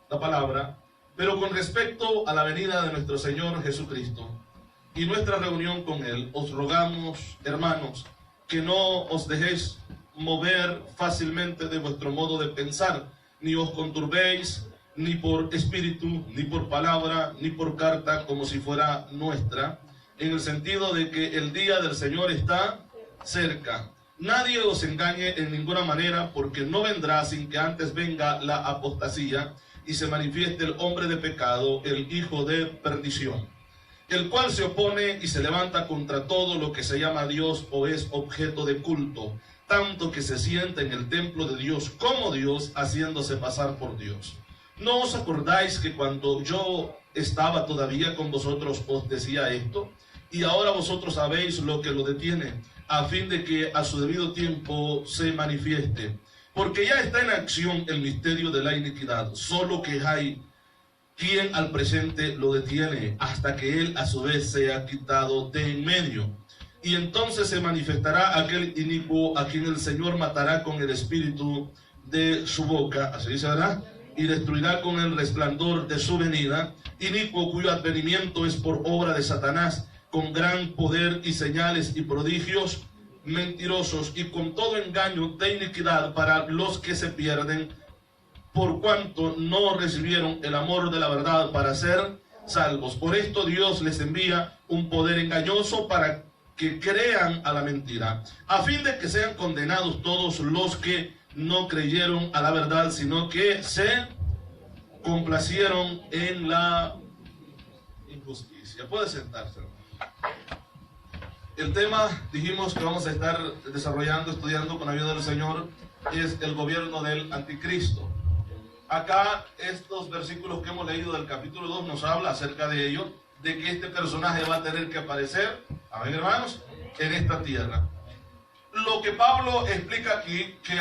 la palabra, pero con respecto a la venida de nuestro Señor Jesucristo y nuestra reunión con Él, os rogamos, hermanos, que no os dejéis mover fácilmente de vuestro modo de pensar, ni os conturbéis, ni por espíritu, ni por palabra, ni por carta, como si fuera nuestra, en el sentido de que el día del Señor está cerca. Nadie os engañe en ninguna manera, porque no vendrá sin que antes venga la apostasía y se manifieste el hombre de pecado, el hijo de perdición, el cual se opone y se levanta contra todo lo que se llama Dios o es objeto de culto, tanto que se sienta en el templo de Dios como Dios, haciéndose pasar por Dios. ¿No os acordáis que cuando yo estaba todavía con vosotros os decía esto? Y ahora vosotros sabéis lo que lo detiene, a fin de que a su debido tiempo se manifieste. Porque ya está en acción el misterio de la iniquidad, solo que hay quien al presente lo detiene, hasta que él a su vez sea quitado de en medio. Y entonces se manifestará aquel inicuo a quien el Señor matará con el espíritu de su boca, así dice, ¿verdad? Y destruirá con el resplandor de su venida, inicuo cuyo advenimiento es por obra de Satanás, con gran poder y señales y prodigios mentirosos, y con todo engaño de iniquidad para los que se pierden, por cuanto no recibieron el amor de la verdad para ser salvos. Por esto Dios les envía un poder engañoso para que crean a la mentira, a fin de que sean condenados todos los que no creyeron a la verdad, sino que se complacieron en la injusticia. Puede sentarse. El tema, dijimos que vamos a estar desarrollando, estudiando con la ayuda del Señor, es el gobierno del anticristo. Acá, estos versículos que hemos leído del capítulo 2 nos habla acerca de ello, de que este personaje va a tener que aparecer, amén hermanos, en esta tierra. Lo que Pablo explica aquí, que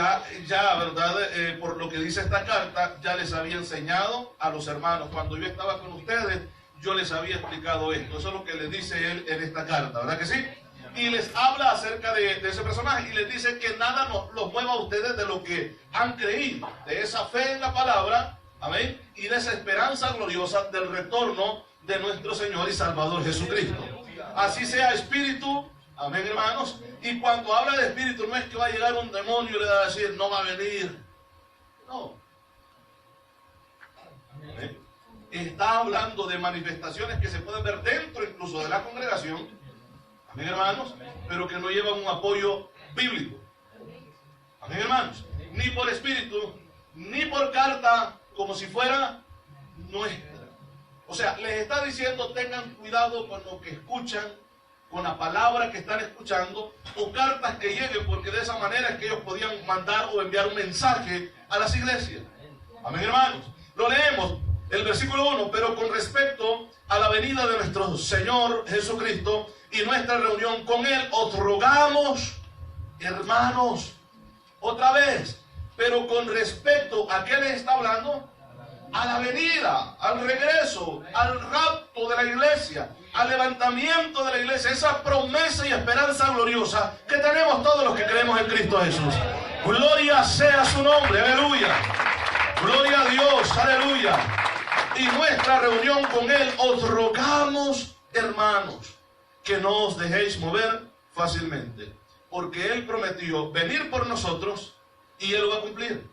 ya, ¿verdad? Por lo que dice esta carta, ya les había enseñado a los hermanos. Cuando yo estaba con ustedes, yo les había explicado esto. Eso es lo que les dice él en esta carta, ¿verdad que sí? Y les habla acerca de ese personaje y les dice que nada los mueva a ustedes de lo que han creído, de esa fe en la palabra, amén, y de esa esperanza gloriosa del retorno de nuestro Señor y Salvador Jesucristo. Así sea espíritu, amén hermanos, y cuando habla de espíritu no es que va a llegar un demonio y le va a decir no va a venir, no. Amén. Está hablando de manifestaciones que se pueden ver dentro incluso de la congregación, amén hermanos, pero que no llevan un apoyo bíblico, amén hermanos, ni por espíritu, ni por carta, como si fuera nuestra. O sea, les está diciendo tengan cuidado con lo que escuchan, con la palabra que están escuchando, o cartas que lleguen, porque de esa manera es que ellos podían mandar o enviar un mensaje a las iglesias, amén hermanos. Lo leemos, el versículo 1, pero con respecto a la venida de nuestro Señor Jesucristo y nuestra reunión con Él, os rogamos, hermanos, otra vez, pero con respecto a qué les está hablando, a la venida, al regreso, al rapto de la iglesia, al levantamiento de la iglesia, esa promesa y esperanza gloriosa que tenemos todos los que creemos en Cristo Jesús. Gloria sea su nombre, aleluya. Gloria a Dios, aleluya. Y nuestra reunión con Él, os rogamos, hermanos, que no os dejéis mover fácilmente, porque Él prometió venir por nosotros y Él lo va a cumplir.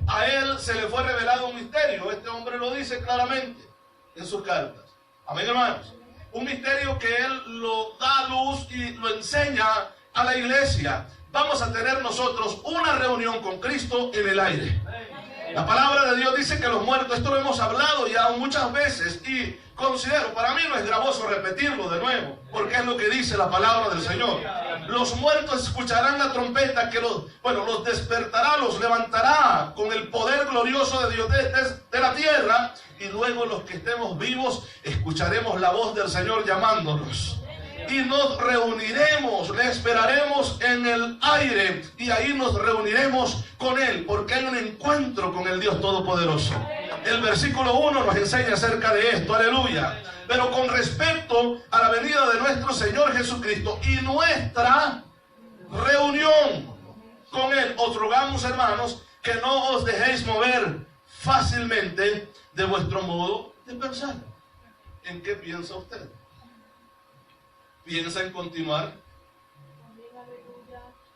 A Él se le fue revelado un misterio, este hombre lo dice claramente en sus cartas, amén hermanos, un misterio que Él lo da a luz y lo enseña a la iglesia. Vamos a tener nosotros una reunión con Cristo en el aire. La palabra de Dios dice que los muertos, esto lo hemos hablado ya muchas veces y considero, para mí no es gravoso repetirlo de nuevo, porque es lo que dice la palabra del Señor. Los muertos escucharán la trompeta que los despertará, los levantará con el poder glorioso de Dios de la tierra, y luego los que estemos vivos escucharemos la voz del Señor llamándonos. Y nos reuniremos, le esperaremos en el aire y ahí nos reuniremos con Él, porque hay un encuentro con el Dios Todopoderoso. El versículo 1 nos enseña acerca de esto, aleluya. Pero con respecto a la venida de nuestro Señor Jesucristo y nuestra reunión con Él, os rogamos, hermanos, que no os dejéis mover fácilmente de vuestro modo de pensar. ¿En qué piensa usted? ¿Piensa en continuar?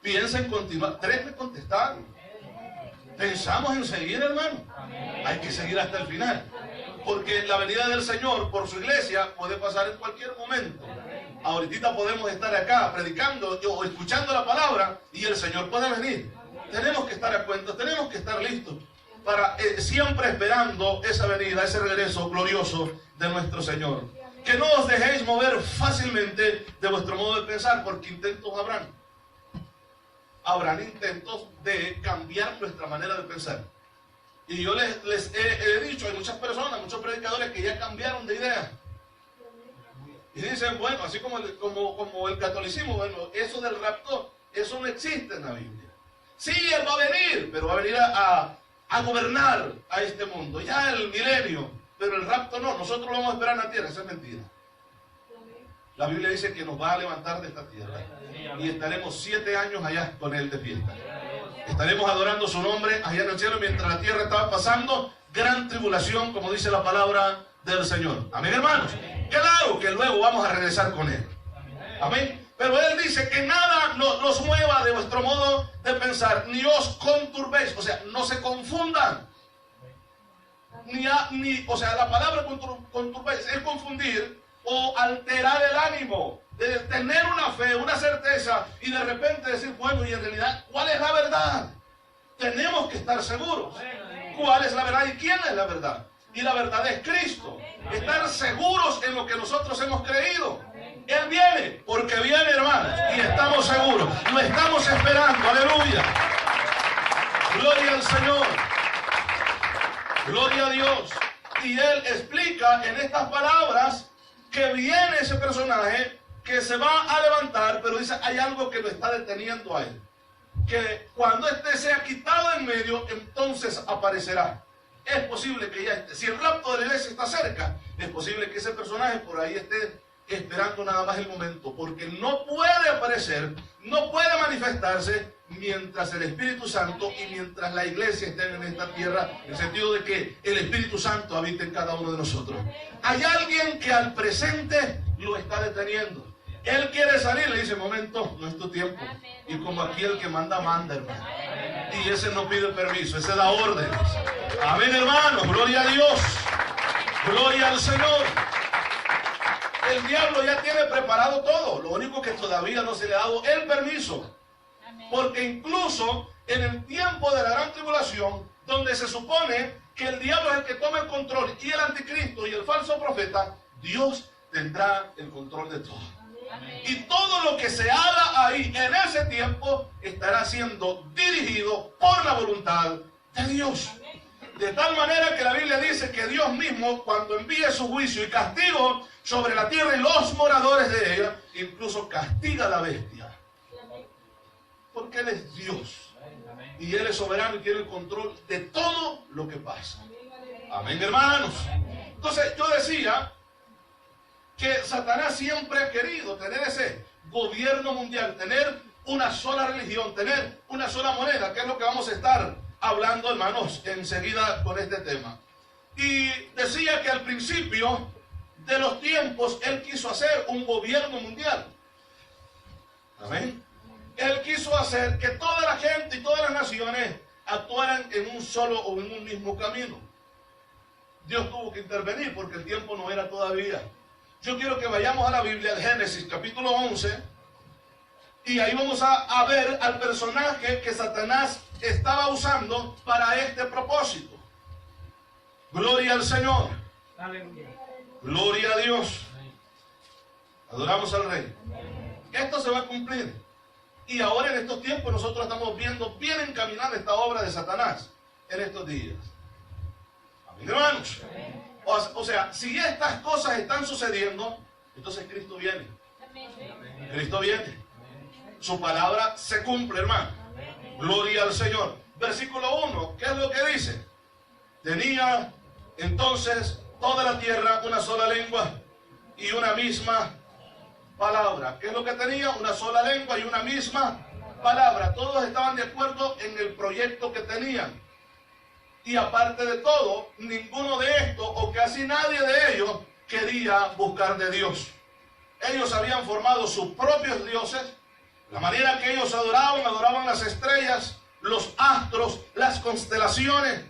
¿Piensa en continuar? 3 me contestaron. ¿Pensamos en seguir, hermano? Hay que seguir hasta el final. Porque la venida del Señor por su iglesia puede pasar en cualquier momento. Ahorita podemos estar acá predicando o escuchando la palabra y el Señor puede venir. Tenemos que estar a cuenta, tenemos que estar listos para siempre esperando esa venida, ese regreso glorioso de nuestro Señor. Que no os dejéis mover fácilmente de vuestro modo de pensar, porque intentos habrán. Habrán intentos de cambiar nuestra manera de pensar. Y yo les he dicho, hay muchas personas, muchos predicadores que ya cambiaron de idea. Y dicen, bueno, así como el catolicismo, bueno, eso del rapto, eso no existe en la Biblia. Sí, Él va a venir, pero va a venir a gobernar a este mundo, ya el milenio, pero el rapto no, nosotros lo vamos a esperar en la tierra, esa es mentira. La Biblia dice que nos va a levantar de esta tierra y estaremos 7 años allá con Él de fiesta. Estaremos adorando su nombre allá en el cielo mientras la tierra estaba pasando gran tribulación, como dice la palabra del Señor. Amén, hermanos. Claro que luego vamos a regresar con Él. Amén. Pero Él dice que nada nos mueva de vuestro modo de pensar, ni os conturbéis, o sea, no se confundan. O sea, la palabra conturbéis es confundir o alterar el ánimo, de tener una fe, una certeza y de repente decir, bueno, y en realidad, ¿cuál es la verdad? Tenemos que estar seguros. ¿Cuál es la verdad y quién es la verdad? Y la verdad es Cristo. Estar seguros en lo que nosotros hemos creído. Él viene, porque viene, hermanos, y estamos seguros. Lo estamos esperando, aleluya. Gloria al Señor. Gloria a Dios. Y Él explica en estas palabras que viene ese personaje que se va a levantar, pero dice, hay algo que lo está deteniendo a Él. Que cuando éste sea quitado en medio, entonces aparecerá. Es posible que ya esté. Si el rapto de la iglesia está cerca, es posible que ese personaje por ahí esté esperando nada más el momento, porque no puede aparecer, no puede manifestarse mientras el Espíritu Santo y mientras la iglesia estén en esta tierra, en el sentido de que el Espíritu Santo habita en cada uno de nosotros. Hay alguien que al presente lo está deteniendo. Él quiere salir, le dice, momento, no es tu tiempo. Y como aquí el que manda, manda, hermano. Y ese no pide permiso, ese da órdenes. Amén, hermano, gloria a Dios. Gloria al Señor. El diablo ya tiene preparado todo. Lo único que todavía no se le ha dado el permiso. Porque incluso en el tiempo de la gran tribulación, donde se supone que el diablo es el que toma el control y el anticristo y el falso profeta, Dios tendrá el control de todo. Y todo lo que se haga ahí en ese tiempo estará siendo dirigido por la voluntad de Dios. De tal manera que la Biblia dice que Dios mismo, cuando envíe su juicio y castigo sobre la tierra y los moradores de ella, incluso castiga a la bestia. Porque Él es Dios. Y Él es soberano y tiene el control de todo lo que pasa. Amén, hermanos. Entonces yo decía que Satanás siempre ha querido tener ese gobierno mundial, tener una sola religión, tener una sola moneda, que es lo que vamos a estar hablando, hermanos, enseguida con este tema. Y decía que al principio de los tiempos Él quiso hacer un gobierno mundial. Amén. Él quiso hacer que toda la gente y todas las naciones actuaran en un solo o en un mismo camino. Dios tuvo que intervenir porque el tiempo no era todavía. Yo quiero que vayamos a la Biblia, al Génesis, capítulo 11, y ahí vamos a ver al personaje que Satanás estaba usando para este propósito. Gloria al Señor. Aleluya. Gloria a Dios. Adoramos al Rey. Esto se va a cumplir. Y ahora en estos tiempos nosotros estamos viendo bien encaminada esta obra de Satanás en estos días. Amén, hermanos. O sea, si estas cosas están sucediendo, entonces Cristo viene. Cristo viene. Su palabra se cumple, hermano. Gloria al Señor. Versículo 1, ¿qué es lo que dice? Tenía entonces toda la tierra una sola lengua y una misma palabra. ¿Qué es lo que tenía? Una sola lengua y una misma palabra. Todos estaban de acuerdo en el proyecto que tenían. Y aparte de todo, ninguno de estos, o casi nadie de ellos, quería buscar de Dios. Ellos habían formado sus propios dioses. La manera que ellos adoraban las estrellas, los astros, las constelaciones,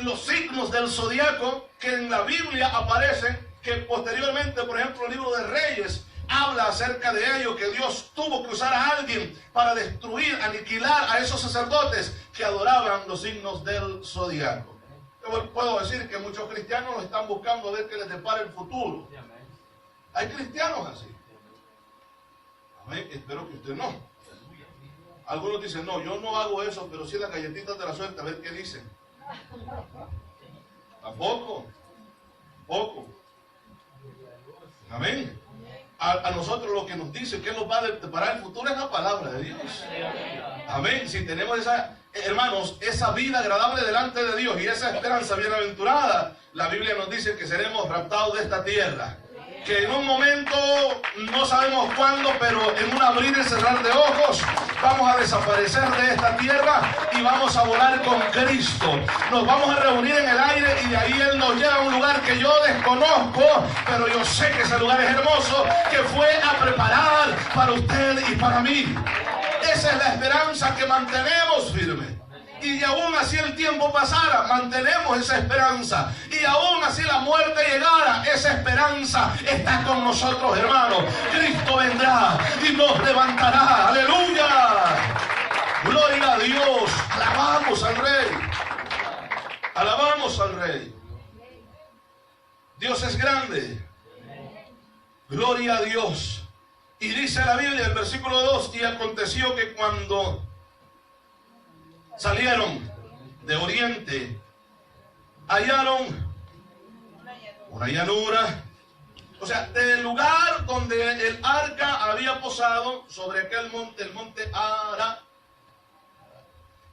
los signos del zodiaco, que en la Biblia aparecen, que posteriormente, por ejemplo, el libro de Reyes habla acerca de ello, que Dios tuvo que usar a alguien para destruir, aniquilar a esos sacerdotes que adoraban los signos del zodiaco. Yo puedo decir que muchos cristianos lo están buscando a ver qué les depara el futuro. Hay cristianos así. Amén. Espero que usted no. Algunos dicen, no, yo no hago eso, pero sí las galletitas de la suerte, a ver qué dicen. Tampoco. Poco. Amén. A nosotros lo que nos dice que nos va a deparar el futuro es la palabra de Dios. Amén. Si tenemos esa, hermanos, esa vida agradable delante de Dios y esa esperanza bienaventurada, la Biblia nos dice que seremos raptados de esta tierra. Que en un momento, no sabemos cuándo, pero en un abrir y cerrar de ojos, vamos a desaparecer de esta tierra y vamos a volar con Cristo. Nos vamos a reunir en el aire y de ahí Él nos lleva a un lugar que yo desconozco, pero yo sé que ese lugar es hermoso, que fue a preparar para usted y para mí. Esa es la esperanza que mantenemos firme. Y aún así el tiempo pasara, mantenemos esa esperanza. Y aún así la muerte llegara, esa esperanza está con nosotros, hermanos. Cristo vendrá y nos levantará. ¡Aleluya! ¡Gloria a Dios! ¡Alabamos al Rey! ¡Alabamos al Rey! Dios es grande. ¡Gloria a Dios! Y dice la Biblia, el versículo 2, y aconteció que cuando salieron de oriente, hallaron una llanura, o sea, del lugar donde el arca había posado, sobre aquel monte, el monte Ara.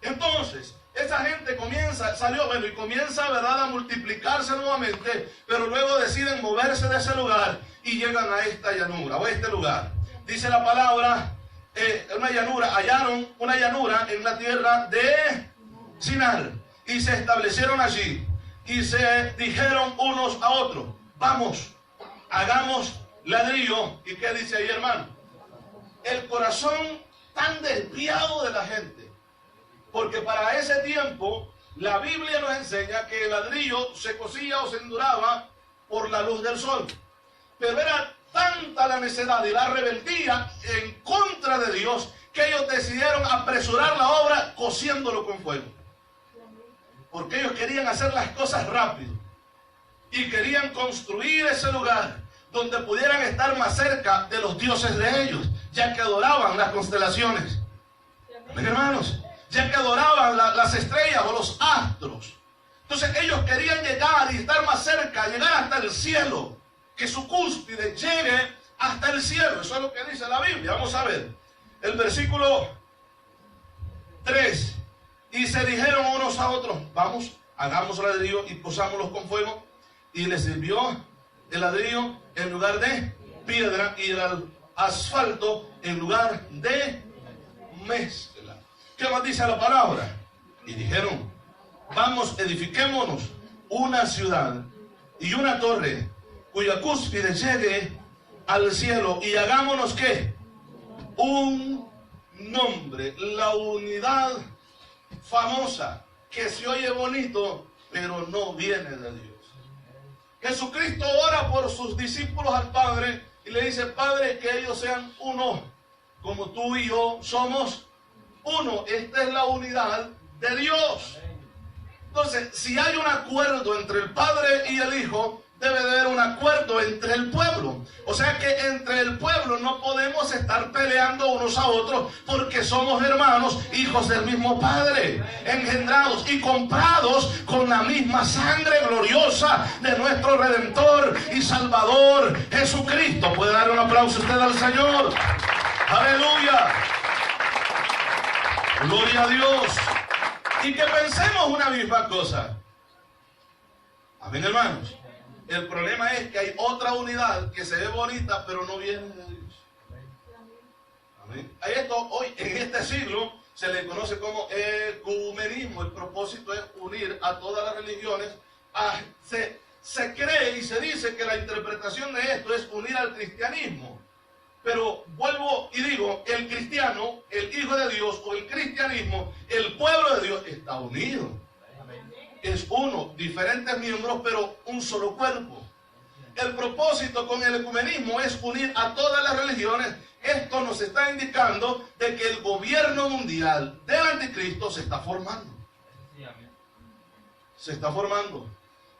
Entonces, esa gente salió, y comienza, ¿verdad?, a multiplicarse nuevamente, pero luego deciden moverse de ese lugar y llegan a esta llanura, o a este lugar. Dice la palabra, una llanura, hallaron una llanura en la tierra de Sinar y se establecieron allí y se dijeron unos a otros, vamos, hagamos ladrillo. ¿Y qué dice ahí, hermano? El corazón tan desviado de la gente, porque para ese tiempo la Biblia nos enseña que el ladrillo se cocía o se enduraba por la luz del sol, pero era tanta la necedad y la rebeldía en contra de Dios que ellos decidieron apresurar la obra cociéndolo con fuego, porque ellos querían hacer las cosas rápido y querían construir ese lugar donde pudieran estar más cerca de los dioses de ellos, ya que adoraban las constelaciones. ¿Ven, hermanos? Ya que adoraban las estrellas o los astros. Entonces ellos querían llegar y estar más cerca, llegar hasta el cielo, que su cúspide llegue hasta el cielo. Eso es lo que dice la Biblia. Vamos a ver el versículo 3. Y se dijeron unos a otros, vamos, hagamos ladrillo y posámoslos con fuego. Y les sirvió el ladrillo en lugar de piedra y el asfalto en lugar de mezcla. ¿Qué más dice la palabra? Y dijeron, vamos, edifiquémonos una ciudad y una torre cuya cúspide llegue al cielo, y hagámonos, ¿qué? Un nombre, la unidad famosa, que se oye bonito, pero no viene de Dios. Jesucristo ora por sus discípulos al Padre y le dice, Padre, que ellos sean uno, como tú y yo somos uno. Esta es la unidad de Dios. Entonces, si hay un acuerdo entre el Padre y el Hijo, debe de haber un acuerdo entre el pueblo. O sea que entre el pueblo no podemos estar peleando unos a otros, porque somos hermanos, hijos del mismo Padre, engendrados y comprados con la misma sangre gloriosa de nuestro Redentor y Salvador Jesucristo. ¿Puede dar un aplauso usted al Señor? ¡Aleluya! ¡Gloria a Dios! Y que pensemos una misma cosa. Amén, hermanos. El problema es que hay otra unidad que se ve bonita, pero no viene de Dios. Amén. Esto hoy, en este siglo, se le conoce como ecumenismo. El propósito es unir a todas las religiones. Se cree y se dice que la interpretación de esto es unir al cristianismo. Pero vuelvo y digo, el cristiano, el Hijo de Dios o el cristianismo, el pueblo de Dios está unido. Es uno, diferentes miembros, pero un solo cuerpo. El propósito con el ecumenismo es unir a todas las religiones. Esto nos está indicando de que el gobierno mundial del anticristo se está formando. Se está formando.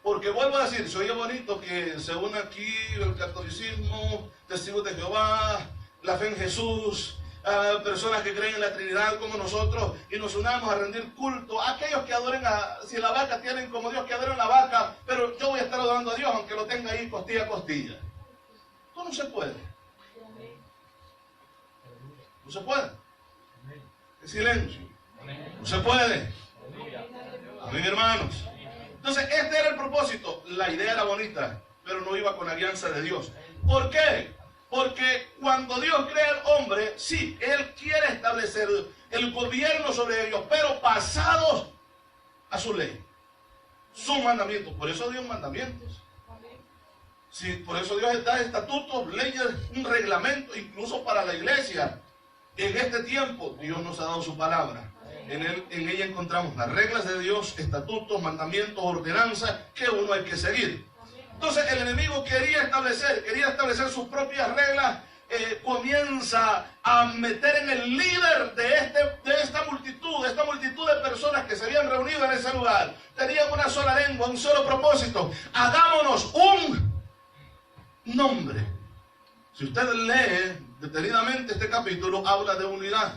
Porque vuelvo a decir, se oye bonito que se une aquí el catolicismo, testigos de Jehová, la fe en Jesús, personas que creen en la Trinidad como nosotros, y nos unamos a rendir culto a aquellos que adoren si la vaca tienen como Dios, que adoren la vaca, pero yo voy a estar adorando a Dios aunque lo tenga ahí costilla a costilla. Esto no se puede. No se puede. En silencio. No se puede. Amén, hermanos. Entonces, este era el propósito. La idea era bonita, pero no iba con la alianza de Dios. ¿Por qué? Porque cuando Dios crea al hombre, sí, Él quiere establecer el gobierno sobre ellos, pero basados a su ley, sus mandamientos. Por eso dio mandamientos. Sí, por eso Dios da estatutos, leyes, un reglamento, incluso para la iglesia. En este tiempo, Dios nos ha dado su palabra. En ella encontramos las reglas de Dios, estatutos, mandamientos, ordenanzas que uno hay que seguir. Entonces el enemigo quería establecer sus propias reglas, comienza a meter en el líder de esta multitud de personas que se habían reunido en ese lugar. Tenían una sola lengua, un solo propósito. Hagámonos un nombre. Si usted lee detenidamente este capítulo, habla de unidad.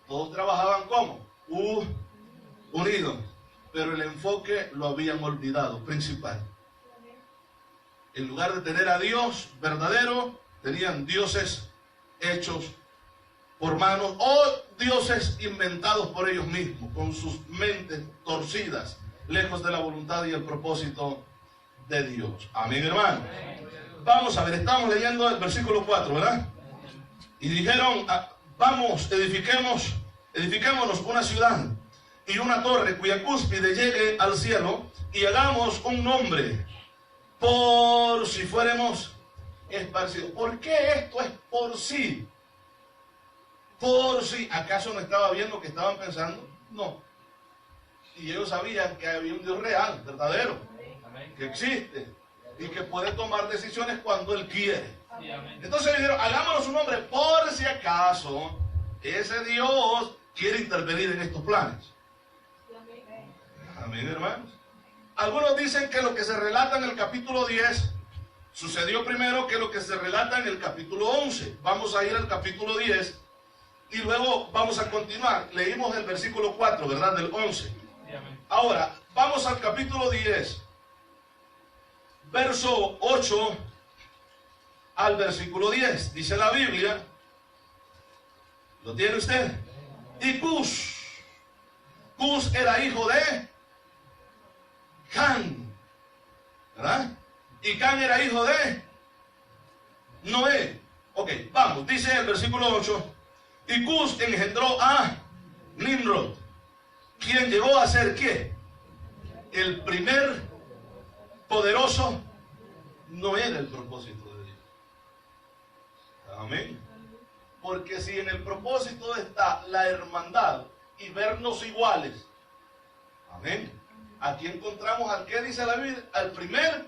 Todos trabajaban como unidos, pero el enfoque lo habían olvidado, principal. En lugar de tener a Dios verdadero, tenían dioses hechos por manos o dioses inventados por ellos mismos, con sus mentes torcidas, lejos de la voluntad y el propósito de Dios. Amén, hermano. Vamos a ver, estamos leyendo el versículo 4, ¿verdad? Y dijeron, vamos, edifiquémonos una ciudad y una torre cuya cúspide llegue al cielo, y hagamos un nombre por si fuéramos esparcidos. ¿Por qué esto es por sí? Por si. ¿Acaso no estaba viendo que estaban pensando? No. Y ellos sabían que había un Dios real, verdadero, que existe y que puede tomar decisiones cuando Él quiere. Entonces dijeron, hagámonos un nombre por si acaso ese Dios quiere intervenir en estos planes. Amén, hermanos. Algunos dicen que lo que se relata en el capítulo 10 sucedió primero que lo que se relata en el capítulo 11. Vamos a ir al capítulo 10 y luego vamos a continuar. Leímos el versículo 4, ¿verdad? Del 11. Ahora, vamos al capítulo 10, verso 8 al versículo 10. Dice la Biblia, ¿lo tiene usted? Y Cus era hijo de Can, ¿verdad? Y Can era hijo de Noé. Ok, vamos, dice el versículo 8. Y Cus engendró a Nimrod, quien llegó a ser ¿qué? El primer poderoso. No era el propósito de Dios. Amén. Porque si en el propósito está la hermandad y vernos iguales, amén, aquí encontramos al que dice la Biblia, al primer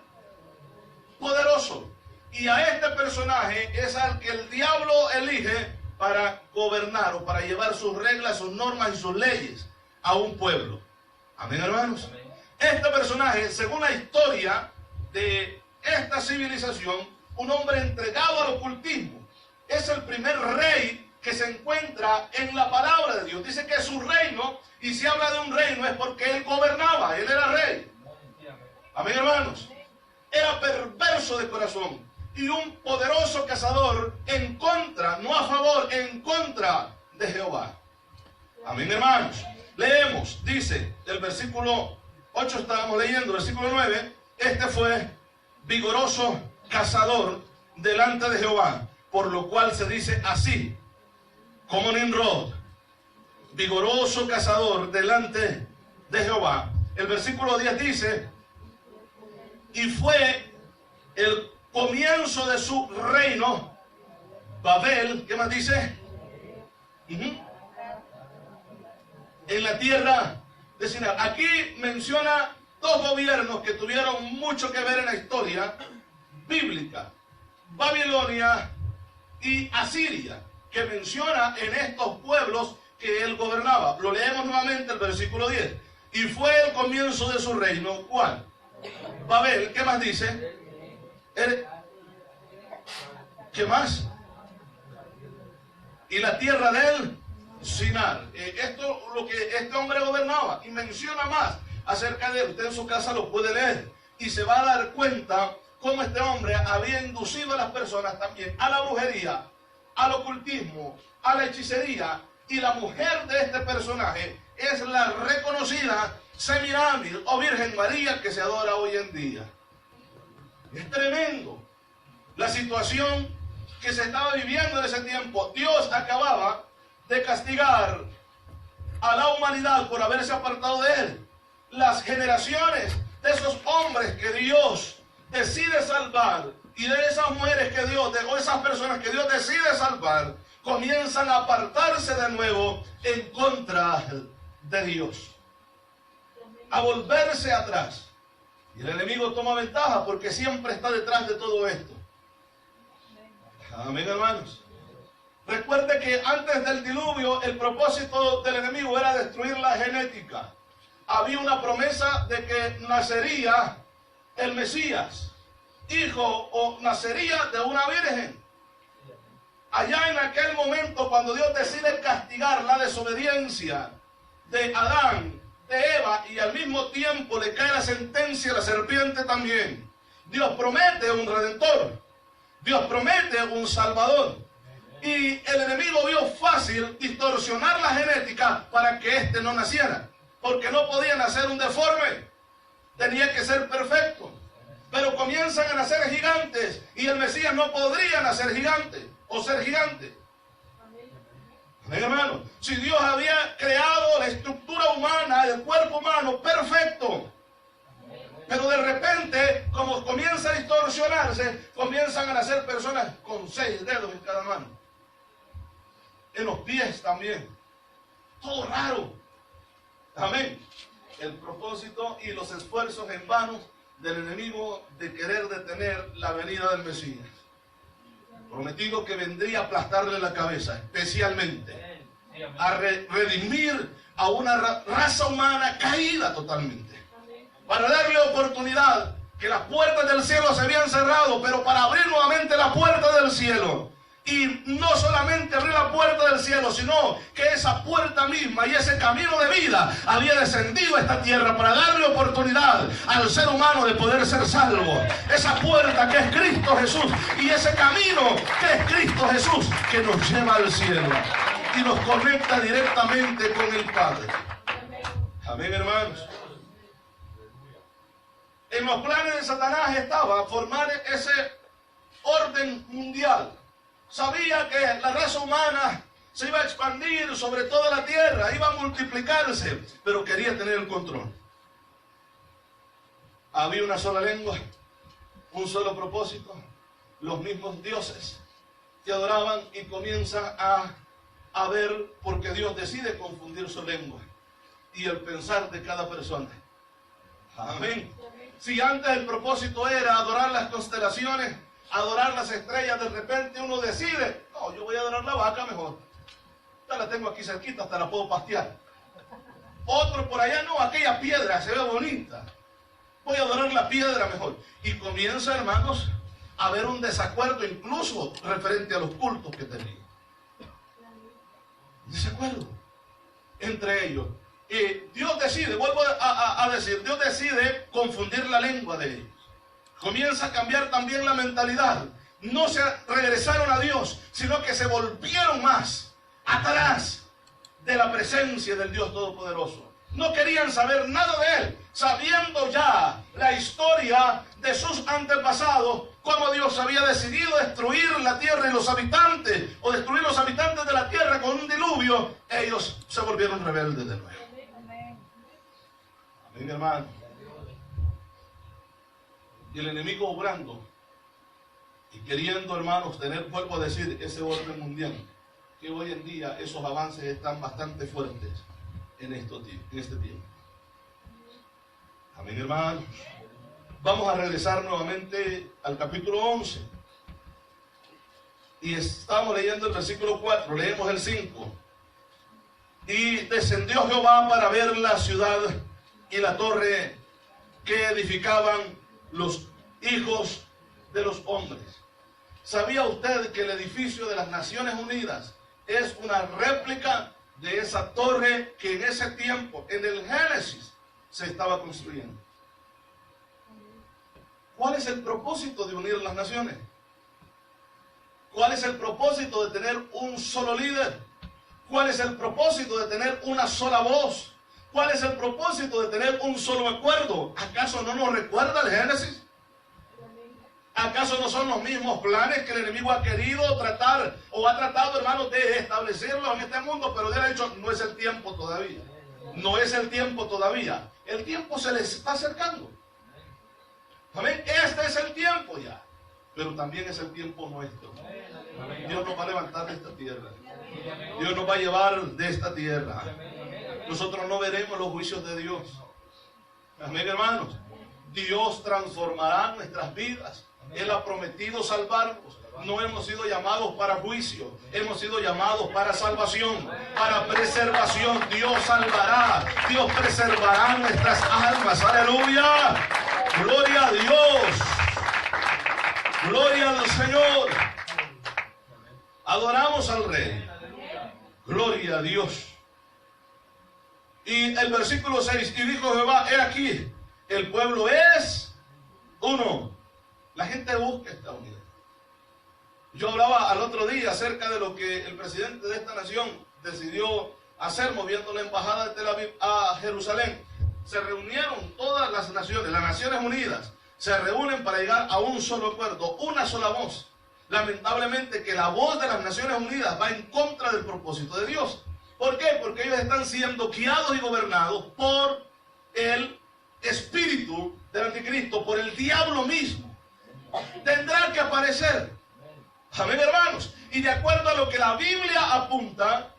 poderoso. Y a este personaje es al que el diablo elige para gobernar o para llevar sus reglas, sus normas y sus leyes a un pueblo. Amén, hermanos. Amén. Este personaje, según la historia de esta civilización, un hombre entregado al ocultismo, es el primer rey que se encuentra en la palabra de Dios. Dice que su reino, y si habla de un reino es porque él gobernaba, él era rey. Amén, hermanos. Era perverso de corazón y un poderoso cazador en contra, no a favor, en contra de Jehová. Amén, hermanos. Leemos, dice el versículo 8, estábamos leyendo, versículo 9, este fue vigoroso cazador delante de Jehová, por lo cual se dice así, como Nimrod, vigoroso cazador delante de Jehová. El versículo 10 dice, y fue el comienzo de su reino, Babel, ¿qué más dice? En la tierra de Sinar. Aquí menciona dos gobiernos que tuvieron mucho que ver en la historia bíblica, Babilonia y Asiria, que menciona en estos pueblos que él gobernaba. Lo leemos nuevamente el versículo 10. Y fue el comienzo de su reino, ¿cuál? Babel. ¿Qué más dice? ¿Qué más? Y la tierra del Sinar. Esto lo que este hombre gobernaba, y menciona más acerca de él. Usted en su casa lo puede leer y se va a dar cuenta cómo este hombre había inducido a las personas también a la brujería, al ocultismo, a la hechicería. Y la mujer de este personaje es la reconocida Semiramis o Virgen María que se adora hoy en día. Es tremendo la situación que se estaba viviendo en ese tiempo. Dios acababa de castigar a la humanidad por haberse apartado de él. Las generaciones de esos hombres que Dios decide salvar y de esas mujeres que Dios, o esas personas que Dios decide salvar, comienzan a apartarse de nuevo en contra de Dios, a volverse atrás. Y el enemigo toma ventaja porque siempre está detrás de todo esto. Amén, hermanos. Recuerde que antes del diluvio el propósito del enemigo era destruir la genética. Había una promesa de que nacería el Mesías, hijo o nacería de una virgen. Allá en aquel momento, cuando Dios decide castigar la desobediencia de Adán, de Eva, y al mismo tiempo le cae la sentencia a la serpiente también, Dios promete un redentor, Dios promete un salvador. Y el enemigo vio fácil distorsionar la genética para que éste no naciera, porque no podía nacer un deforme, tenía que ser perfecto. Pero comienzan a nacer gigantes y el Mesías no podría nacer gigante o ser gigante. Amén, hermano. Si Dios había creado la estructura humana, el cuerpo humano perfecto, pero de repente, como comienza a distorsionarse, comienzan a nacer personas con 6 dedos en cada mano, en los pies también, todo raro. Amén. El propósito y los esfuerzos en vano del enemigo de querer detener la venida del Mesías, prometido que vendría a aplastarle la cabeza, especialmente a redimir a una raza humana caída totalmente, para darle oportunidad, que las puertas del cielo se habían cerrado, pero para abrir nuevamente la puerta del cielo. Y no solamente abrir la puerta del cielo, sino que esa puerta misma y ese camino de vida había descendido a esta tierra para darle oportunidad al ser humano de poder ser salvo. Esa puerta que es Cristo Jesús y ese camino que es Cristo Jesús, que nos lleva al cielo y nos conecta directamente con el Padre. Amén, hermanos. En los planes de Satanás estaba formar ese orden mundial. Sabía que la raza humana se iba a expandir sobre toda la tierra, iba a multiplicarse, pero quería tener el control. Había una sola lengua, un solo propósito, los mismos dioses que adoraban, y comienza a ver, porque Dios decide confundir su lengua y el pensar de cada persona. Amén. Si antes el propósito era adorar las constelaciones, adorar las estrellas, de repente uno decide, no, yo voy a adorar la vaca mejor. Ya la tengo aquí cerquita, hasta la puedo pastear. Otro por allá, no, aquella piedra se ve bonita, voy a adorar la piedra mejor. Y comienza, hermanos, a haber un desacuerdo incluso referente a los cultos que tenían. Desacuerdo entre ellos. Y Dios decide, vuelvo a decir, Dios decide confundir la lengua de ellos. Comienza a cambiar también la mentalidad. No se regresaron a Dios, sino que se volvieron más atrás de la presencia del Dios Todopoderoso. No querían saber nada de Él, sabiendo ya la historia historia de sus antepasados, cómo Dios había decidido destruir la tierra y los habitantes, o destruir los habitantes de la tierra con un diluvio, ellos se volvieron rebeldes de nuevo. Amén, hermano. Y el enemigo obrando y queriendo, hermanos, tener, vuelvo a decir, ese orden mundial, que hoy en día esos avances están bastante fuertes en este tiempo. Amén, hermanos. Vamos a regresar nuevamente al capítulo 11. Y estamos leyendo el versículo 4, leemos el 5. Y descendió Jehová para ver la ciudad y la torre que edificaban los hijos de los hombres. ¿Sabía usted que el edificio de las Naciones Unidas es una réplica de esa torre que en ese tiempo, en el Génesis, se estaba construyendo? ¿Cuál es el propósito de unir las naciones? ¿Cuál es el propósito de tener un solo líder? ¿Cuál es el propósito de tener una sola voz? ¿Cuál es el propósito de tener un solo acuerdo? ¿Acaso no nos recuerda el Génesis? ¿Acaso no son los mismos planes que el enemigo ha querido tratar o ha tratado, hermanos, de establecerlos en este mundo? Pero Dios ha dicho, no es el tiempo todavía. No es el tiempo todavía. El tiempo se les está acercando. ¿Amén? Este es el tiempo ya. Pero también es el tiempo nuestro. Dios nos va a levantar de esta tierra. Dios nos va a llevar de esta tierra. Nosotros no veremos los juicios de Dios. Amén, hermanos. Dios transformará nuestras vidas. Él ha prometido salvarnos. No hemos sido llamados para juicio. Hemos sido llamados para salvación, para preservación. Dios salvará. Dios preservará nuestras almas. Aleluya. Gloria a Dios. Gloria al Señor. Adoramos al Rey. Gloria a Dios. Y el versículo 6. Y dijo Jehová, he aquí, el pueblo es uno. La gente busca esta unidad. Yo hablaba al otro día acerca de lo que el presidente de esta nación decidió hacer, moviendo la embajada de Tel Aviv a Jerusalén. Se reunieron todas las naciones Unidas, se reúnen para llegar a un solo acuerdo, una sola voz. Lamentablemente que la voz de las Naciones Unidas va en contra del propósito de Dios. ¿Por qué? Porque ellos están siendo guiados y gobernados por el espíritu del anticristo, por el diablo mismo. Tendrá que aparecer. Amén, hermanos. Y de acuerdo a lo que la Biblia apunta,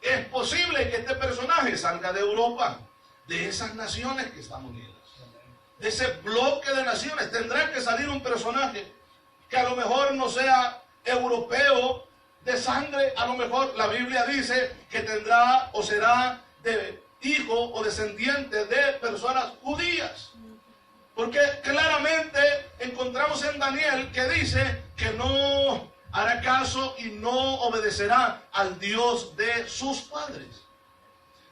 es posible que este personaje salga de Europa, de esas naciones que están unidas, de ese bloque de naciones. Tendrá que salir un personaje que a lo mejor no sea europeo de sangre. A lo mejor la Biblia dice que tendrá o será de hijo o descendiente de personas judías. Porque claramente encontramos en Daniel que dice que no hará caso y no obedecerá al Dios de sus padres.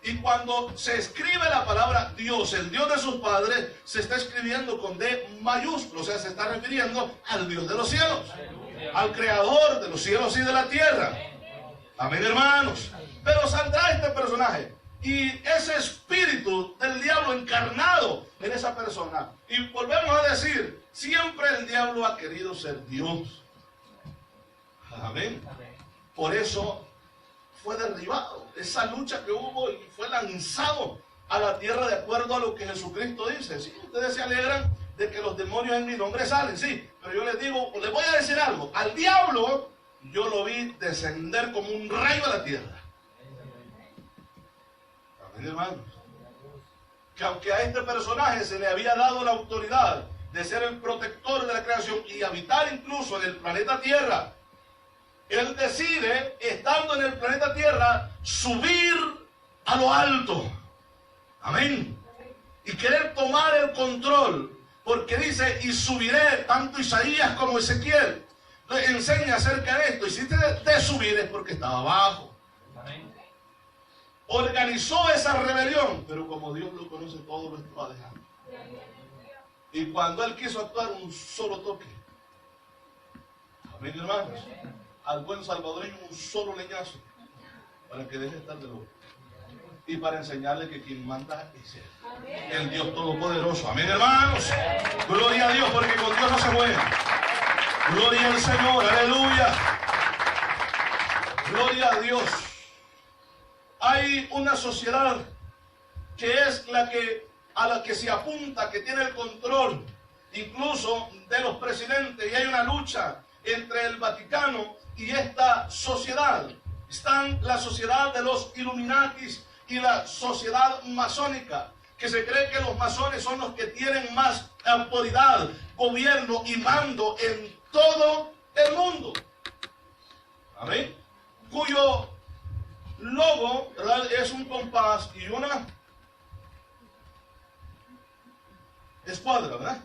Y cuando se escribe la palabra Dios, el Dios de sus padres, se está escribiendo con D mayúsculo, o sea, se está refiriendo al Dios de los cielos, al creador de los cielos y de la tierra. Amén, hermanos. Pero saldrá este personaje y ese espíritu del diablo encarnado en esa persona. Y volvemos a decir, siempre el diablo ha querido ser Dios. Amén. Por eso fue derribado. Esa lucha que hubo y fue lanzado a la tierra de acuerdo a lo que Jesucristo dice. Sí, ustedes se alegran de que los demonios en mi nombre salen, sí, pero yo les digo, les voy a decir algo. Al diablo yo lo vi descender como un rayo a la tierra. Amén, hermanos. Que aunque a este personaje se le había dado la autoridad de ser el protector de la creación y habitar incluso en el planeta Tierra, él decide, estando en el planeta Tierra, subir a lo alto. Amén. Y querer tomar el control. Porque dice, y subiré, tanto Isaías como Ezequiel le enseña acerca de esto. Y si de subir es porque estaba abajo. Amén. Organizó esa rebelión, pero como Dios lo conoce todo, lo estaba dejando. Y cuando él quiso actuar, un solo toque. Amén, hermanos. Al buen salvadoreño un solo leñazo para que deje de estar de loco. y para enseñarle que quien manda es Él. El Dios Todopoderoso. Amén, hermanos. Gloria a Dios, porque con Dios no se juega. Gloria al Señor, aleluya. Gloria a Dios. Hay una sociedad que es a la que se apunta, que tiene el control incluso de los presidentes, y hay una lucha entre el Vaticano y esta sociedad. Están la sociedad de los Illuminatis y la sociedad masónica, que se cree que los masones son los que tienen más autoridad, gobierno y mando en todo el mundo. Amén. Cuyo logo, ¿verdad?, es un compás y una escuadra, ¿verdad?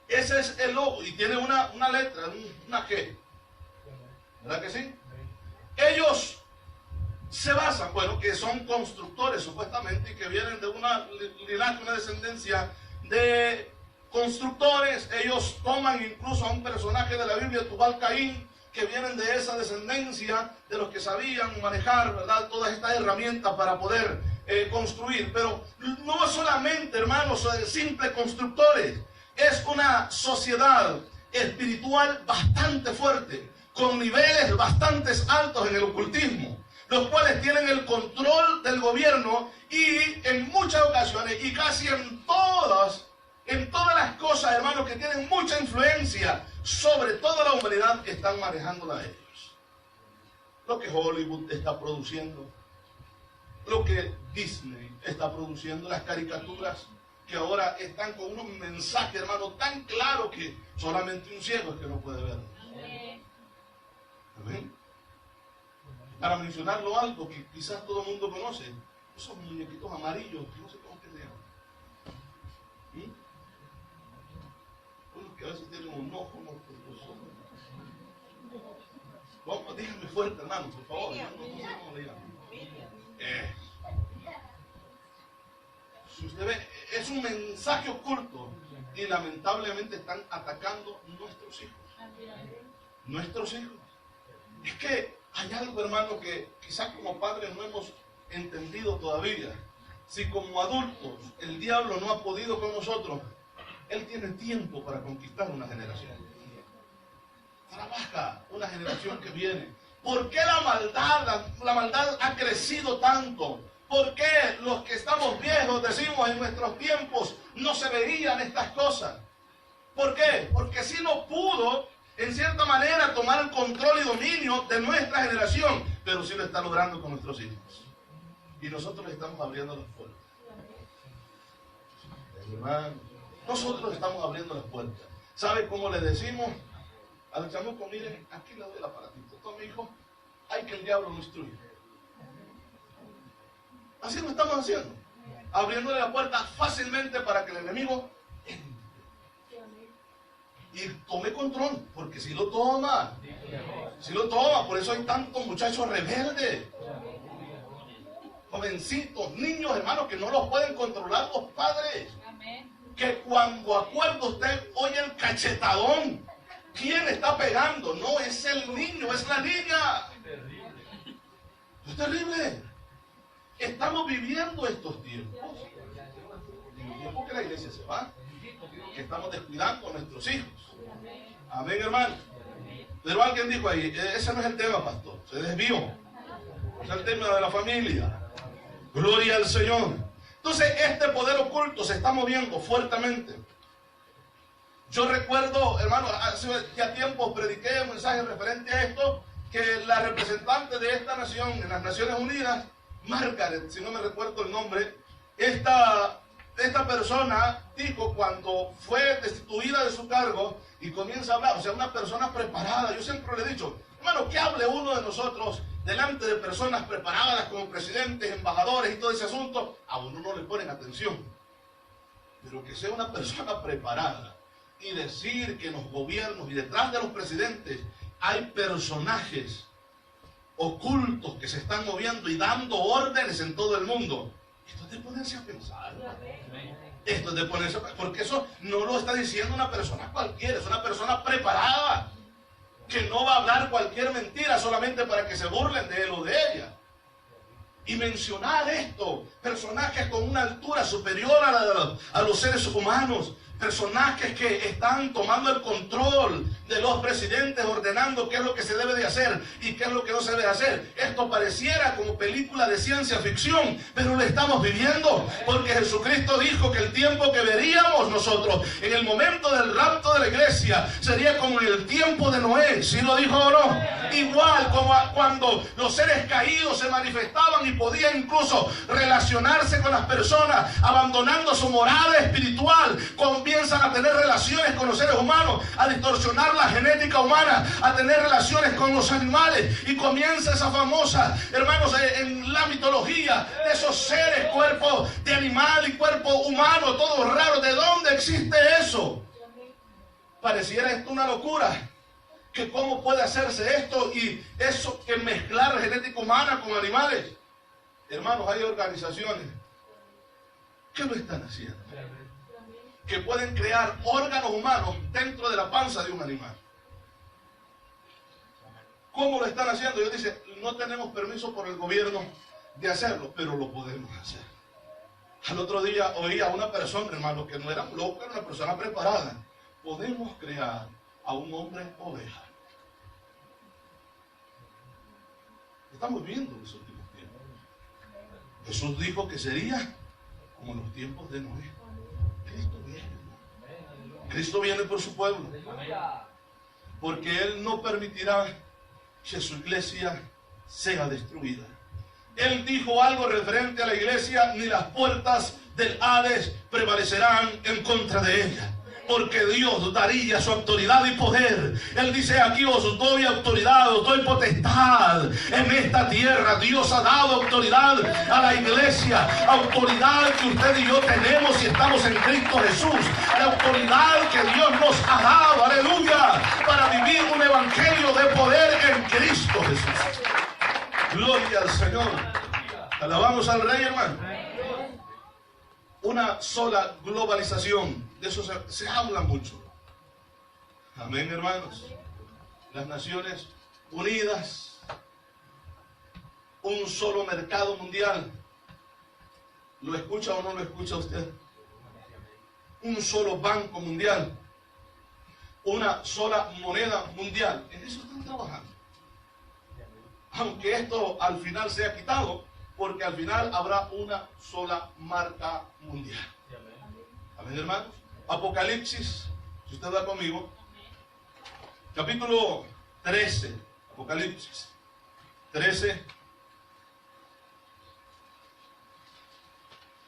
Ese es el logo y tiene una letra, una G. ¿Verdad que sí? Ellos se basan, bueno, que son constructores supuestamente y que vienen de una linaje, una descendencia de constructores. Ellos toman incluso a un personaje de la Biblia, Tubal Caín, que vienen de esa descendencia de los que sabían manejar, ¿verdad?, todas estas herramientas para poder construir. Pero no solamente, hermanos, simples constructores. Es una sociedad espiritual bastante fuerte, con niveles bastante altos en el ocultismo, los cuales tienen el control del gobierno y en muchas ocasiones y casi en todas las cosas, hermanos, que tienen mucha influencia sobre toda la humanidad, están manejándola ellos. Lo que Hollywood está produciendo, lo que Disney está produciendo, las caricaturas que ahora están con unos mensajes, hermano, tan claros que solamente un ciego es que no puede ver. Amén. Para mencionarlo algo que quizás todo el mundo conoce, esos muñequitos amarillos, no sé cómo que se llaman. Unos que a veces tienen un ojo, unos los ojos. Vamos, dígame fuerte, hermano, por favor. No sé cómo le llaman. Si usted ve, es un mensaje oculto y lamentablemente están atacando nuestros hijos. Nuestros hijos. Es que hay algo, hermano, que quizás como padres no hemos entendido todavía. Si como adultos el diablo no ha podido con nosotros, él tiene tiempo para conquistar una generación. Trabaja una generación que viene. ¿Por qué la maldad ha crecido tanto? ¿Por qué los que estamos viejos decimos en nuestros tiempos no se veían estas cosas? ¿Por qué? Porque sí no pudo, en cierta manera, tomar el control y dominio de nuestra generación, pero sí lo está logrando con nuestros hijos. Y nosotros estamos abriendo las puertas. Hermano, nosotros estamos abriendo las puertas. ¿Sabe cómo le decimos a los chamucos? Miren, aquí le doy el aparatito. Toma, hijo, hay que el diablo lo instruya. Así lo estamos haciendo, abriéndole la puerta fácilmente para que el enemigo entre y tome control, porque si lo toma, por eso hay tantos muchachos rebeldes, jovencitos, niños, hermanos, que no los pueden controlar los padres, que cuando acuerda usted oye el cachetadón, ¿quién está pegando? No es el niño, es la niña. Es terrible. Estamos viviendo estos tiempos, en el tiempo que la iglesia se va, que estamos descuidando a nuestros hijos. Amén, hermano. Pero alguien dijo ahí, ese no es el tema, pastor, se desvió. Es el tema de la familia. Gloria al Señor. Entonces, este poder oculto se está moviendo fuertemente. Yo recuerdo, hermano, hace ya tiempo prediqué un mensaje referente a esto, que la representante de esta nación en las Naciones Unidas, Margaret, si no me recuerdo el nombre, esta persona dijo cuando fue destituida de su cargo y comienza a hablar, o sea, una persona preparada. Yo siempre le he dicho, hermano, que hable uno de nosotros delante de personas preparadas como presidentes, embajadores y todo ese asunto, a uno no le ponen atención. Pero que sea una persona preparada y decir que en los gobiernos y detrás de los presidentes hay personajes ocultos que se están moviendo y dando órdenes en todo el mundo. Esto es de ponerse a pensar. Esto es de ponerse a pensar, porque eso no lo está diciendo una persona cualquiera, es una persona preparada, que no va a hablar cualquier mentira solamente para que se burlen de él o de ella. y mencionar esto, personajes con una altura superior a los seres humanos, personajes que están tomando el control de los presidentes, ordenando qué es lo que se debe de hacer y qué es lo que no se debe hacer. Esto pareciera como película de ciencia ficción, pero lo estamos viviendo, porque Jesucristo dijo que el tiempo que veríamos nosotros en el momento del rapto de la iglesia sería como en el tiempo de Noé. ¿Sí lo dijo o no? Igual como cuando los seres caídos se manifestaban y podían incluso relacionarse con las personas, abandonando su morada espiritual, comienzan a tener relaciones con los seres humanos, a distorsionar la genética humana, a tener relaciones con los animales, y comienza esa famosa, hermanos, en la mitología de esos seres, cuerpo de animal y cuerpo humano, todo raro. ¿De dónde existe eso? Pareciera esto una locura, que cómo puede hacerse esto y eso, que mezclar la genética humana con animales. Hermanos, hay organizaciones que lo están haciendo, que pueden crear órganos humanos dentro de la panza de un animal. ¿Cómo lo están haciendo? Ellos dicen, no tenemos permiso por el gobierno de hacerlo, pero lo podemos hacer. Al otro día oí a una persona, hermano, que no era un loco, era una persona preparada. Podemos crear a un hombre oveja. Estamos viendo esos últimos tiempos. Jesús dijo que sería como en los tiempos de Noé. Cristo viene. Cristo viene por su pueblo. Porque Él no permitirá que su iglesia sea destruida. Él dijo algo referente a la iglesia: ni las puertas del Hades prevalecerán en contra de ella. Porque Dios daría su autoridad y poder. Él dice: aquí os doy autoridad, os doy potestad en esta tierra. Dios ha dado autoridad a la iglesia, autoridad que usted y yo tenemos si estamos en Cristo Jesús, la autoridad que Dios nos ha dado, aleluya, para vivir un evangelio de poder en Cristo Jesús. Gloria al Señor. Alabamos al Rey, hermano. Una sola globalización, de eso se habla mucho. Amén, hermanos. Las Naciones Unidas, un solo mercado mundial. ¿Lo escucha o no lo escucha usted? Un solo banco mundial, una sola moneda mundial. En eso están trabajando. Aunque esto al final sea quitado, porque al final habrá una sola marca mundial. Amén, hermanos. Apocalipsis, si usted va conmigo, capítulo 13, Apocalipsis 13.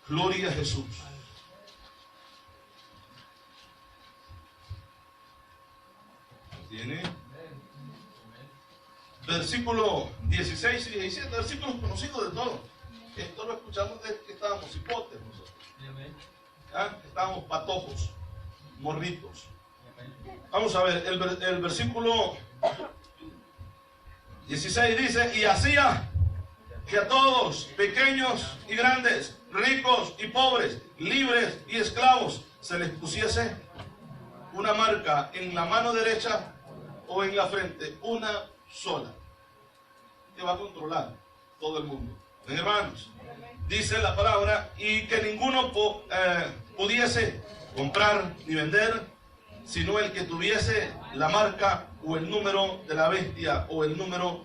Gloria a Jesús. ¿Tiene? Versículo 16 y 17, versículos conocidos de todos. Esto lo escuchamos desde que estábamos hipotes nosotros. Estábamos patojos, morritos. Vamos a ver, el versículo 16 dice: y hacía que a todos, pequeños y grandes, ricos y pobres, libres y esclavos, se les pusiese una marca en la mano derecha o en la frente, una sola, que va a controlar todo el mundo. Hermanos, dice la palabra: y que ninguno pudiese comprar ni vender, sino el que tuviese la marca o el número de la bestia o el número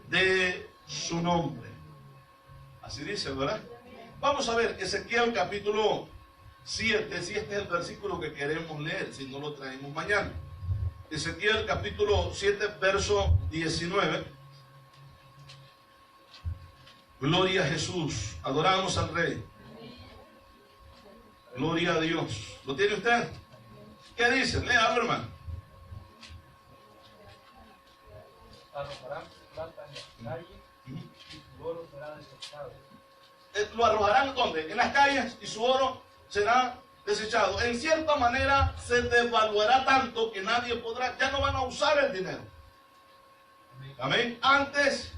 de su nombre. Así dice, ¿verdad? Vamos a ver Ezequiel capítulo 7, si este es el versículo que queremos leer, si no lo traemos mañana. Ezequiel capítulo 7, verso 19. Gloria a Jesús. Adoramos al Rey. Gloria a Dios. ¿Lo tiene usted? ¿Qué dice? Léalo, hermano. Arrojarán plata en las calles y su oro será desechado. ¿Lo arrojarán dónde? En las calles, y su oro será desechado. En cierta manera se devaluará tanto que nadie podrá, ya no van a usar el dinero. Amén. Antes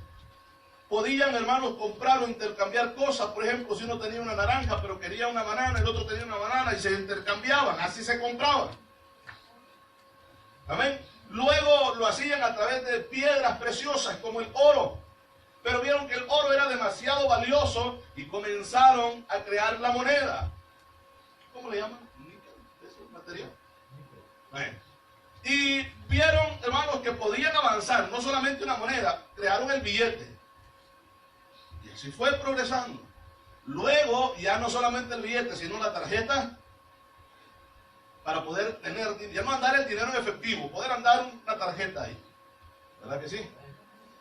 podían, hermanos, comprar o intercambiar cosas. Por ejemplo, si uno tenía una naranja pero quería una banana, el otro tenía una banana y se intercambiaban, así se compraban. Amén. Luego lo hacían a través de piedras preciosas como el oro. pero vieron que el oro era demasiado valioso y comenzaron a crear la moneda. ¿Cómo le llaman? ¿Níquel? ¿Eso es material? Bueno. Y vieron, hermanos, que podían avanzar, no solamente una moneda, crearon el billete. Y así fue progresando. Luego, ya no solamente el billete, sino la tarjeta, para poder tener, ya no andar el dinero en efectivo, poder andar una tarjeta ahí. ¿Verdad que sí?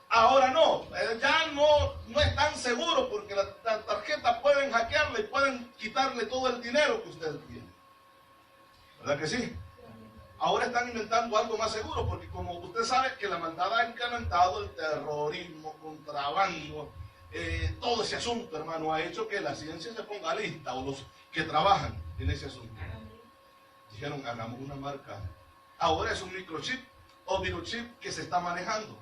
Ahora no, ya no es tan seguro porque la tarjeta pueden hackearle y pueden quitarle todo el dinero que usted tiene. ¿Verdad que sí? Ahora están inventando algo más seguro porque como usted sabe que la maldad ha incrementado, el terrorismo, contrabando, todo ese asunto, hermano, ha hecho que la ciencia se ponga lista, o los que trabajan en ese asunto. Dijeron, hagamos una marca. Ahora es un microchip o microchip que se está manejando,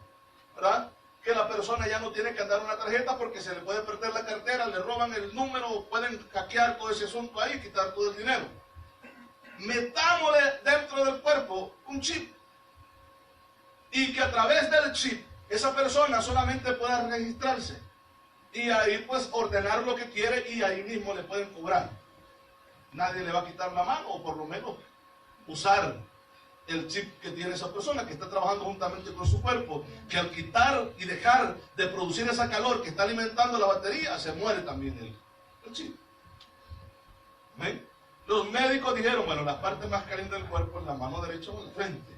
¿verdad? Que la persona ya no tiene que andar una tarjeta porque se le puede perder la cartera, le roban el número, pueden hackear todo ese asunto ahí, quitar todo el dinero. Metámosle dentro del cuerpo un chip y que a través del chip esa persona solamente pueda registrarse y ahí pues ordenar lo que quiere y ahí mismo le pueden cobrar. Nadie le va a quitar la mano, o por lo menos usar el chip que tiene esa persona que está trabajando juntamente con su cuerpo, que al quitar y dejar de producir esa calor que está alimentando la batería, se muere también el chip. ¿Ven? Los médicos dijeron, bueno, las partes más calientes del cuerpo es la mano derecha o la frente.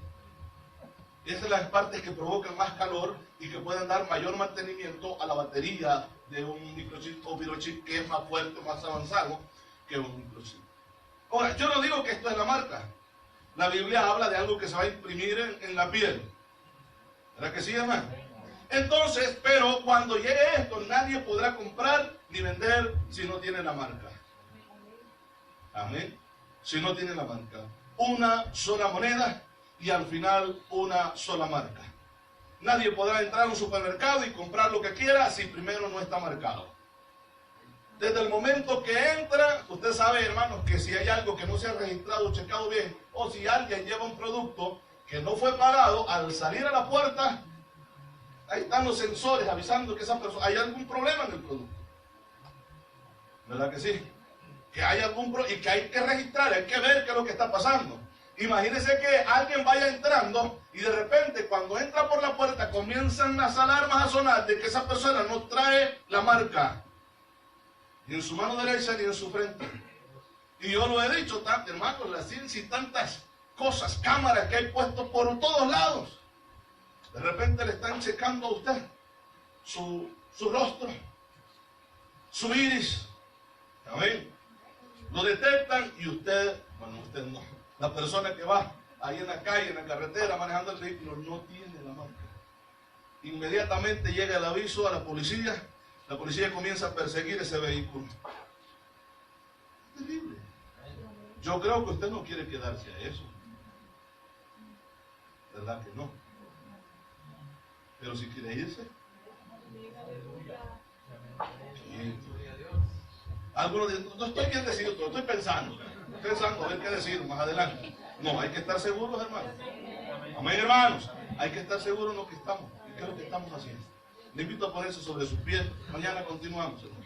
Esas son las partes que provocan más calor y que pueden dar mayor mantenimiento a la batería de un microchip o microchip que es más fuerte, más avanzado que un microchip. Ahora, yo no digo que esto es la marca. La Biblia habla de algo que se va a imprimir en la piel. ¿Verdad que sí, hermano? Entonces, pero cuando llegue esto, nadie podrá comprar ni vender si no tiene la marca. Amén. Si no tiene la marca. Una sola moneda y al final una sola marca. Nadie podrá entrar a un supermercado y comprar lo que quiera si primero no está marcado. Desde el momento que entra, usted sabe, hermanos, que si hay algo que no se ha registrado, checado bien, o si alguien lleva un producto que no fue pagado, al salir a la puerta, ahí están los sensores avisando que esa persona, hay algún problema en el producto. ¿Verdad que sí? Que hay algún problema y que hay que registrar, hay que ver qué es lo que está pasando. Imagínese que alguien vaya entrando y de repente cuando entra por la puerta comienzan las alarmas a sonar de que esa persona no trae la marca. Ni en su mano derecha ni en su frente. Y yo lo he dicho, hermanos, la ciencia y tantas cosas, cámaras que hay puestos por todos lados. De repente le están checando a usted su rostro, su iris. ¿Amén? Lo detectan y usted, bueno, usted no. La persona que va ahí en la calle, en la carretera, manejando el vehículo, no tiene la marca. Inmediatamente llega el aviso a la policía comienza a perseguir ese vehículo. Es terrible. Yo creo que usted no quiere quedarse a eso. ¿Verdad que no? Pero si quiere irse. Algunos dicen, no estoy bien decidido, estoy pensando a ver qué decido más adelante. No, hay que estar seguros, hermanos. Amén, hermanos. Hay que estar seguros en lo que estamos y qué es lo que estamos haciendo. Le invito a ponerse sobre sus pies. Mañana continuamos, hermanos.